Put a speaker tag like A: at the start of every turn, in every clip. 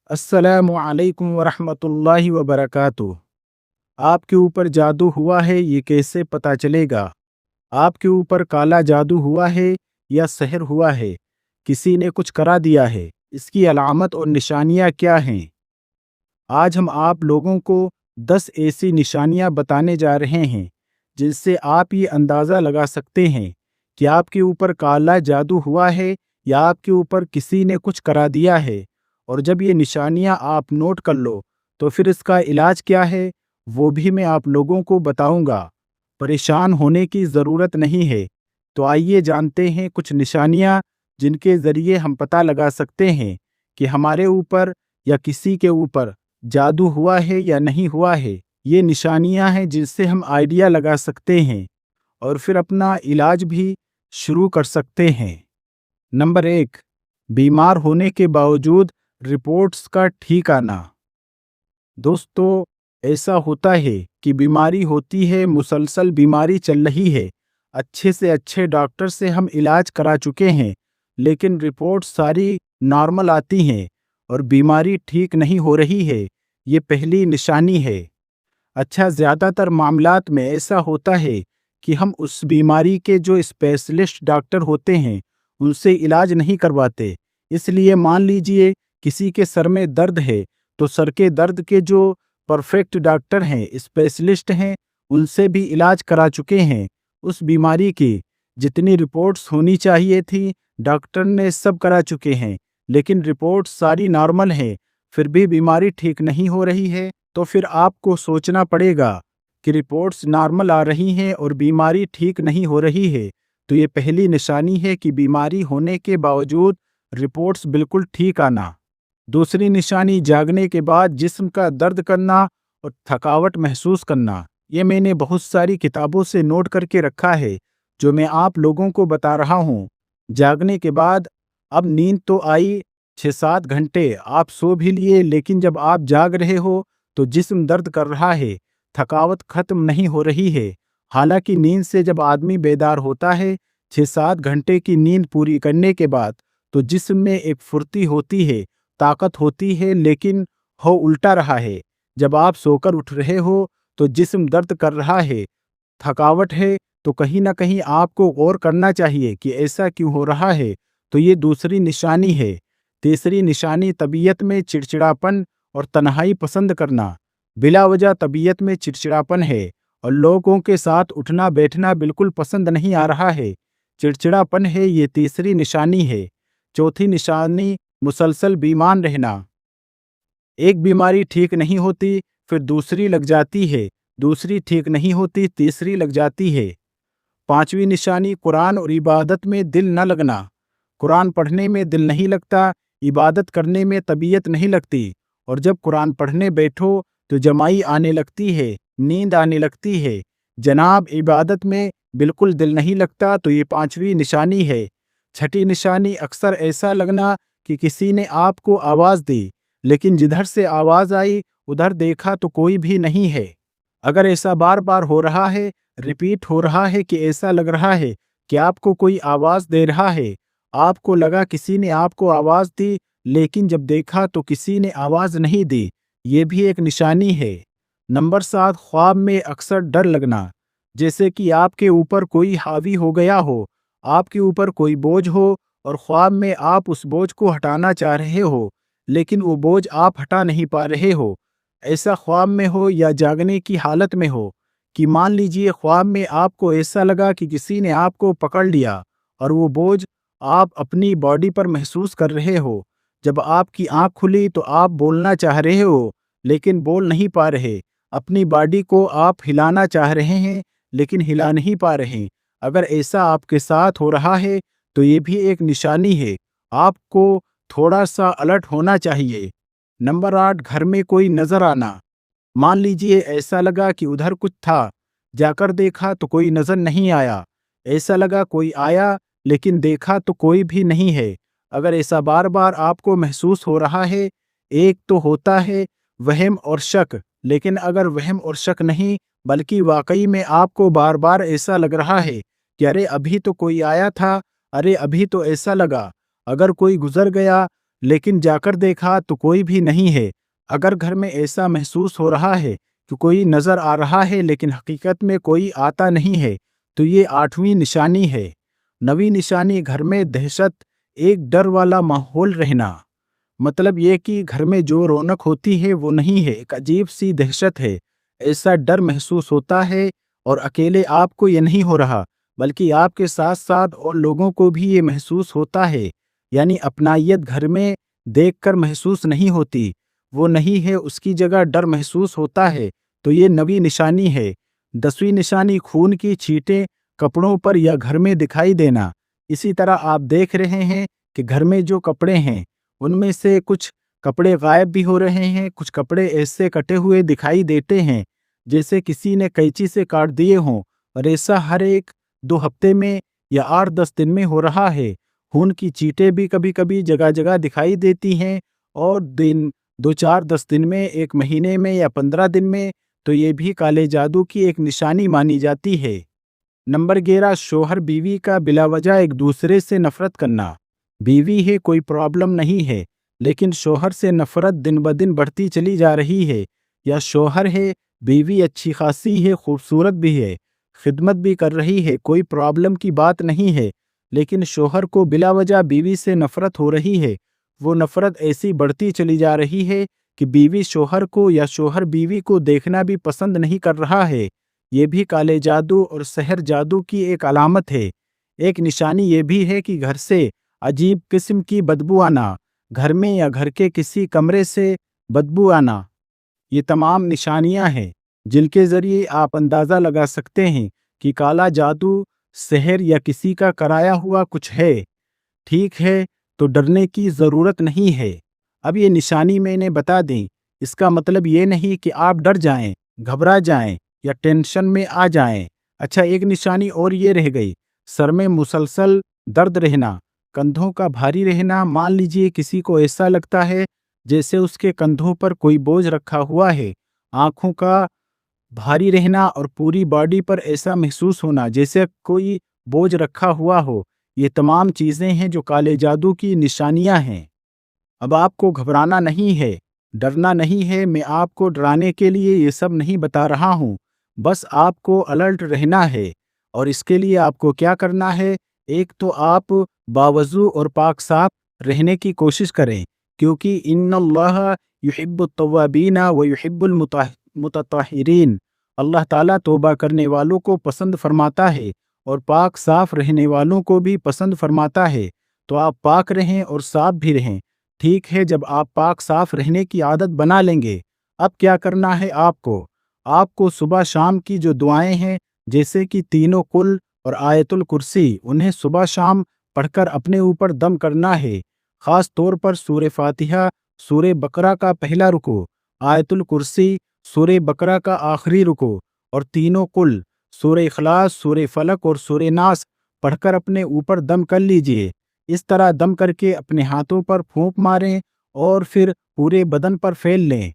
A: السلام علیکم ورحمۃ اللہ وبرکاتہ۔ آپ کے اوپر جادو ہوا ہے، یہ کیسے پتہ چلے گا؟ آپ کے اوپر کالا جادو ہوا ہے یا سحر ہوا ہے، کسی نے کچھ کرا دیا ہے، اس کی علامت اور نشانیاں کیا ہیں؟ آج ہم آپ لوگوں کو 10 ایسی نشانیاں بتانے جا رہے ہیں جن سے آپ یہ اندازہ لگا سکتے ہیں کہ آپ کے اوپر کالا جادو ہوا ہے یا آپ کے اوپر کسی نے کچھ کرا دیا ہے۔ اور جب یہ نشانیاں آپ نوٹ کر لو تو پھر اس کا علاج کیا ہے وہ بھی میں آپ لوگوں کو بتاؤں گا۔ پریشان ہونے کی ضرورت نہیں ہے۔ تو آئیے جانتے ہیں کچھ نشانیاں جن کے ذریعے ہم پتہ لگا سکتے ہیں کہ ہمارے اوپر یا کسی کے اوپر جادو ہوا ہے یا نہیں ہوا ہے۔ یہ نشانیاں ہیں جن سے ہم آئیڈیا لگا سکتے ہیں اور پھر اپنا علاج بھی شروع کر سکتے ہیں۔ نمبر 1، بیمار ہونے کے باوجود رپورٹس کا ٹھیک آنا۔ دوستو، ایسا ہوتا ہے کہ بیماری ہوتی ہے، مسلسل بیماری چل رہی ہے، اچھے سے اچھے ڈاکٹر سے ہم علاج کرا چکے ہیں، لیکن رپورٹ ساری نارمل آتی ہیں اور بیماری ٹھیک نہیں ہو رہی ہے۔ یہ پہلی نشانی ہے۔ اچھا، زیادہ تر معاملات میں ایسا ہوتا ہے کہ ہم اس بیماری کے جو اسپیشلسٹ ڈاکٹر ہوتے ہیں ان سے علاج نہیں کرواتے۔ اس لیے مان لیجئے کسی کے سر میں درد ہے تو سر کے درد کے جو پرفیکٹ ڈاکٹر ہیں، اسپیشلسٹ ہیں، ان سے بھی علاج کرا چکے ہیں۔ اس بیماری کی جتنی رپورٹس ہونی چاہیے تھی ڈاکٹر نے سب کرا چکے ہیں، لیکن رپورٹس ساری نارمل ہیں، پھر بھی بیماری ٹھیک نہیں ہو رہی ہے۔ تو پھر آپ کو سوچنا پڑے گا کہ رپورٹس نارمل آ رہی ہیں اور بیماری ٹھیک نہیں ہو رہی ہے، تو یہ پہلی نشانی ہے کہ بیماری ہونے کے باوجود رپورٹس بالکل ٹھیک آنا۔ دوسری نشانی، جاگنے کے بعد جسم کا درد کرنا اور تھکاوٹ محسوس کرنا۔ یہ میں نے بہت ساری کتابوں سے نوٹ کر کے رکھا ہے جو میں آپ لوگوں کو بتا رہا ہوں۔ جاگنے کے بعد اب نیند تو آئی 6-7 گھنٹے آپ سو بھی لیے، لیکن جب آپ جاگ رہے ہو تو جسم درد کر رہا ہے، تھکاوٹ ختم نہیں ہو رہی ہے۔ حالانکہ نیند سے جب آدمی بیدار ہوتا ہے 6-7 گھنٹے کی نیند پوری کرنے کے بعد تو جسم میں ایک پھرتی ہوتی ہے، طاقت ہوتی ہے، لیکن ہو الٹا رہا ہے۔ جب آپ سو کر اٹھ رہے ہو تو جسم درد کر رہا ہے، تھکاوٹ ہے، تو کہیں نہ کہیں آپ کو غور کرنا چاہیے کہ ایسا کیوں ہو رہا ہے۔ تو یہ دوسری نشانی ہے۔ تیسری نشانی، طبیعت میں چڑچڑاپن اور تنہائی پسند کرنا۔ بلا وجہ طبیعت میں چڑچڑاپن ہے اور لوگوں کے ساتھ اٹھنا بیٹھنا بالکل پسند نہیں آ رہا ہے، چڑچڑاپن ہے، یہ تیسری نشانی ہے۔ چوتھی نشانی، مسلسل بیمار رہنا۔ ایک بیماری ٹھیک نہیں ہوتی پھر دوسری لگ جاتی ہے، دوسری ٹھیک نہیں ہوتی تیسری لگ جاتی ہے۔ پانچویں نشانی، قرآن اور عبادت میں دل نہ لگنا۔ قرآن پڑھنے میں دل نہیں لگتا، عبادت کرنے میں طبیعت نہیں لگتی، اور جب قرآن پڑھنے بیٹھو تو جمائی آنے لگتی ہے، نیند آنے لگتی ہے، جناب عبادت میں بالکل دل نہیں لگتا، تو یہ پانچویں نشانی ہے۔ چھٹی نشانی، اکثر ایسا لگنا کہ کسی نے آپ کو آواز دی، لیکن جدھر سے آواز آئی ادھر دیکھا تو کوئی بھی نہیں ہے۔ اگر ایسا بار بار ہو رہا ہے، ریپیٹ ہو رہا ہے کہ ایسا لگ رہا ہے کہ آپ کو کوئی آواز دے رہا ہے، آپ کو لگا کسی نے آپ کو آواز دی، لیکن جب دیکھا تو کسی نے آواز نہیں دی، یہ بھی ایک نشانی ہے۔ نمبر 7، خواب میں اکثر ڈر لگنا، جیسے کہ آپ کے اوپر کوئی حاوی ہو گیا ہو، آپ کے اوپر کوئی بوجھ ہو اور خواب میں آپ اس بوجھ کو ہٹانا چاہ رہے ہو، لیکن وہ بوجھ آپ ہٹا نہیں پا رہے ہو۔ ایسا خواب میں ہو یا جاگنے کی حالت میں ہو کہ مان لیجئے خواب میں آپ کو ایسا لگا کہ کسی نے آپ کو پکڑ لیا اور وہ بوجھ آپ اپنی باڈی پر محسوس کر رہے ہو۔ جب آپ کی آنکھ کھلی تو آپ بولنا چاہ رہے ہو لیکن بول نہیں پا رہے، اپنی باڈی کو آپ ہلانا چاہ رہے ہیں لیکن ہلا نہیں پا رہے۔ اگر ایسا آپ کے ساتھ ہو رہا ہے تو یہ بھی ایک نشانی ہے، آپ کو تھوڑا سا الرٹ ہونا چاہیے۔ نمبر 8، گھر میں کوئی نظر آنا۔ مان لیجئے ایسا لگا کہ ادھر کچھ تھا، جا کر دیکھا تو کوئی نظر نہیں آیا، ایسا لگا کوئی آیا لیکن دیکھا تو کوئی بھی نہیں ہے۔ اگر ایسا بار بار آپ کو محسوس ہو رہا ہے، ایک تو ہوتا ہے وہم اور شک، لیکن اگر وہم اور شک نہیں بلکہ واقعی میں آپ کو بار بار ایسا لگ رہا ہے کہ ارے ابھی تو کوئی آیا تھا، ارے ابھی تو ایسا لگا، اگر کوئی گزر گیا لیکن جا کر دیکھا تو کوئی بھی نہیں ہے۔ اگر گھر میں ایسا محسوس ہو رہا ہے کہ کوئی نظر آ رہا ہے لیکن حقیقت میں کوئی آتا نہیں ہے تو یہ 8ویں نشانی ہے۔ 9ویں نشانی گھر میں دہشت، ایک ڈر والا ماحول رہنا۔ مطلب یہ کہ گھر میں جو رونق ہوتی ہے وہ نہیں ہے، ایک عجیب سی دہشت ہے، ایسا ڈر محسوس ہوتا ہے، اور اکیلے آپ کو یہ نہیں ہو رہا بلکہ آپ کے ساتھ ساتھ اور لوگوں کو بھی یہ محسوس ہوتا ہے، یعنی اپنائیت گھر میں دیکھ کر محسوس نہیں ہوتی، وہ نہیں ہے، اس کی جگہ ڈر محسوس ہوتا ہے، تو یہ 9ویں نشانی ہے۔ 10ویں نشانی خون کی چھینٹیں کپڑوں پر یا گھر میں دکھائی دینا۔ اسی طرح آپ دیکھ رہے ہیں کہ گھر میں جو کپڑے ہیں ان میں سے کچھ کپڑے غائب بھی ہو رہے ہیں، کچھ کپڑے ایسے کٹے ہوئے دکھائی دیتے ہیں جیسے کسی نے قینچی سے کاٹ دیے ہوں، اور ایسا ہر 1-2 ہفتے میں یا 8-10 دن میں ہو رہا ہے۔ خون کی چیٹیں بھی کبھی کبھی جگہ جگہ دکھائی دیتی ہیں، اور 2-4-10 دن میں، 1 مہینے میں یا 15 دن میں، تو یہ بھی کالے جادو کی ایک نشانی مانی جاتی ہے۔ نمبر 11، شوہر بیوی کا بلا وجہ ایک دوسرے سے نفرت کرنا۔ بیوی ہے، کوئی پرابلم نہیں ہے، لیکن شوہر سے نفرت دن بدن بڑھتی چلی جا رہی ہے، یا شوہر ہے، بیوی اچھی خاصی ہے، خوبصورت بھی ہے، خدمت بھی کر رہی ہے، کوئی پرابلم کی بات نہیں ہے، لیکن شوہر کو بلا وجہ بیوی سے نفرت ہو رہی ہے، وہ نفرت ایسی بڑھتی چلی جا رہی ہے کہ بیوی شوہر کو یا شوہر بیوی کو دیکھنا بھی پسند نہیں کر رہا ہے۔ یہ بھی کالے جادو اور سحر جادو کی ایک علامت ہے۔ ایک نشانی یہ بھی ہے کہ گھر سے عجیب قسم کی بدبو آنا، گھر میں یا گھر کے کسی کمرے سے بدبو آنا۔ یہ تمام نشانیاں ہیں جن کے ذریعے آپ اندازہ لگا سکتے ہیں کہ کالا جادو، سحر یا کسی کا کرایا ہوا کچھ ہے۔ ٹھیک ہے، تو ڈرنے کی ضرورت نہیں ہے۔ اب یہ نشانی میں نے بتا دیں، اس کا مطلب یہ نہیں کہ آپ ڈر جائیں، گھبرا جائیں یا ٹینشن میں آ جائیں۔ اچھا، ایک نشانی اور یہ رہ گئی، سر میں مسلسل درد رہنا، کندھوں کا بھاری رہنا۔ مان لیجئے کسی کو ایسا لگتا ہے جیسے اس کے کندھوں پر کوئی بوجھ رکھا ہوا ہے، آنکھوں کا بھاری رہنا اور پوری باڈی پر ایسا محسوس ہونا جیسے کوئی بوجھ رکھا ہوا ہو۔ یہ تمام چیزیں ہیں جو کالے جادو کی نشانیاں ہیں۔ اب آپ کو گھبرانا نہیں ہے، ڈرنا نہیں ہے، میں آپ کو ڈرانے کے لیے یہ سب نہیں بتا رہا ہوں، بس آپ کو الرٹ رہنا ہے۔ اور اس کے لیے آپ کو کیا کرنا ہے؟ ایک تو آپ باوضو اور پاک صاف رہنے کی کوشش کریں، کیونکہ ان اللہ یحب التوابین و یحب المتطہرین، اللہ تعالیٰ توبہ کرنے والوں کو پسند فرماتا ہے اور پاک صاف رہنے والوں کو بھی پسند فرماتا ہے۔ تو آپ پاک رہیں اور صاف بھی رہیں۔ ٹھیک ہے، جب آپ پاک صاف رہنے کی عادت بنا لیں گے، اب کیا کرنا ہے آپ کو صبح شام کی جو دعائیں ہیں جیسے کہ تینوں قل اور آیت الکرسی، انہیں صبح شام پڑھ کر اپنے اوپر دم کرنا ہے۔ خاص طور پر سورہ فاتحہ، سورہ بقرہ کا پہلا رکوع، آیت الکرسی، سورہ بقرہ کا آخری رکوع، اور تینوں قل، سورہ اخلاص، سورہ فلق اور سورہ ناس پڑھ کر اپنے اوپر دم کر لیجئے۔ اس طرح دم کر کے اپنے ہاتھوں پر پھونک ماریں اور پھر پورے بدن پر پھیل لیں۔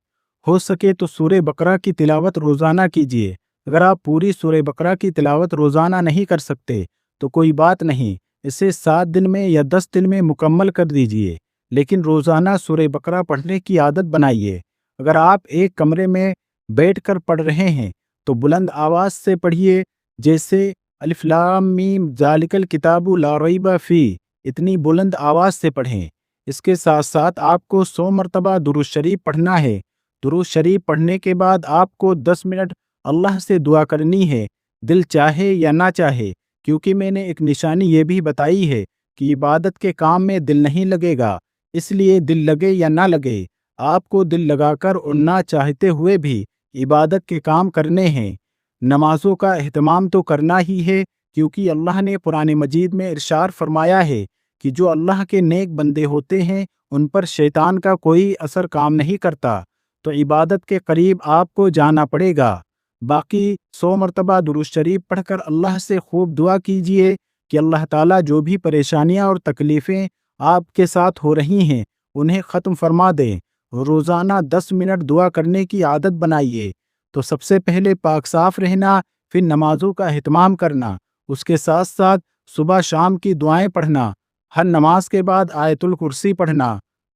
A: ہو سکے تو سورہ بقرہ کی تلاوت روزانہ کیجیے۔ اگر آپ پوری سورہ بقرہ کی تلاوت روزانہ نہیں کر سکتے تو کوئی بات نہیں، اسے 7 دن میں یا 10 دن میں مکمل کر دیجیے، لیکن روزانہ سورہ بقرہ پڑھنے کی عادت بنائیے۔ اگر آپ ایک کمرے میں بیٹھ کر پڑھ رہے ہیں تو بلند آواز سے پڑھیے، جیسے الف لام میم ذالک الکتاب لا ریب فیہ، اتنی بلند آواز سے پڑھیں۔ اس کے ساتھ ساتھ آپ کو 100 مرتبہ درود شریف پڑھنا ہے۔ درود شریف پڑھنے کے بعد آپ کو 10 منٹ اللہ سے دعا کرنی ہے، دل چاہے یا نہ چاہے، کیونکہ میں نے ایک نشانی یہ بھی بتائی ہے کہ عبادت کے کام میں دل نہیں لگے گا، اس لیے دل لگے یا نہ لگے، آپ کو دل لگا کر اور نہ چاہتے ہوئے بھی عبادت کے کام کرنے ہیں۔ نمازوں کا اہتمام تو کرنا ہی ہے، کیونکہ اللہ نے قرآن مجید میں ارشاد فرمایا ہے کہ جو اللہ کے نیک بندے ہوتے ہیں ان پر شیطان کا کوئی اثر کام نہیں کرتا، تو عبادت کے قریب آپ کو جانا پڑے گا۔ باقی 100 مرتبہ درود شریف پڑھ کر اللہ سے خوب دعا کیجئے کہ اللہ تعالیٰ جو بھی پریشانیاں اور تکلیفیں آپ کے ساتھ ہو رہی ہیں انہیں ختم فرما دیں۔ روزانہ 10 منٹ دعا کرنے کی عادت بنائیے۔ تو سب سے پہلے پاک صاف رہنا، پھر نمازوں کا اہتمام کرنا، اس کے ساتھ ساتھ صبح شام کی دعائیں پڑھنا، ہر نماز کے بعد آیت الکرسی پڑھنا،